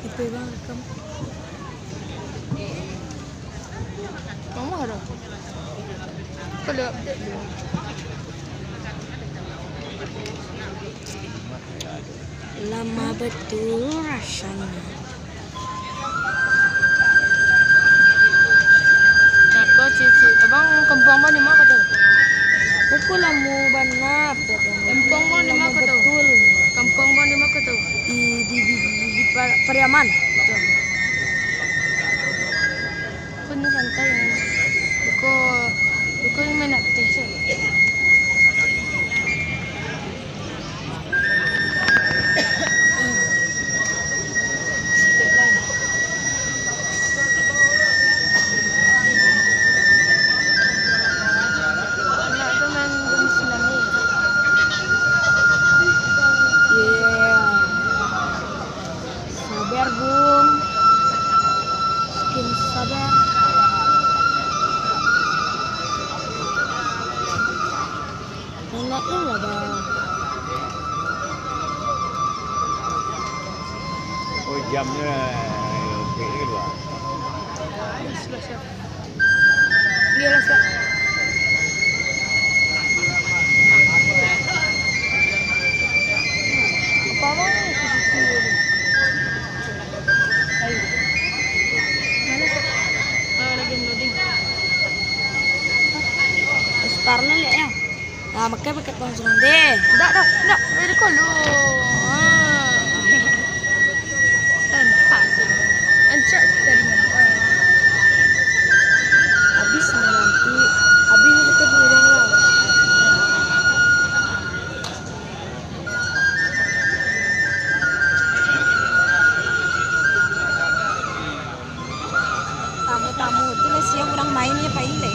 Ito bang rekam? Kamu ada? Kalau update dulu. Lama betul rasanya. Apa cici? Abang kampung mana mak kata? Aku lamu banap. Kampung mana mak kata? Betul. Kampung mana mak kata? Di Pariaman. Kena santai ya. Buku yang mana teh saya. Sabar bung. Skin sabar. Enak lah bang. Oh jamnya okey ke luar? Selesai. Dia lah siap. Apa bang? Ayo. Mana siap? Lagi loading. Startnya le ya. Nah makanya pakai langsung deh. Enggak. Dari kolo. Ancak tadi mana? Habis nanti. Habis kita bilang lah. Tamu-tamu itu lah siang orang mainnya Pak Ile.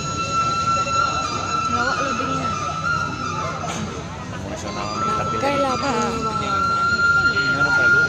Ngawak loadingnya. Nasional tapi Kayak lah bang. mana perlu?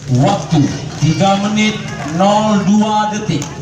Waktu 3 menit 02 detik.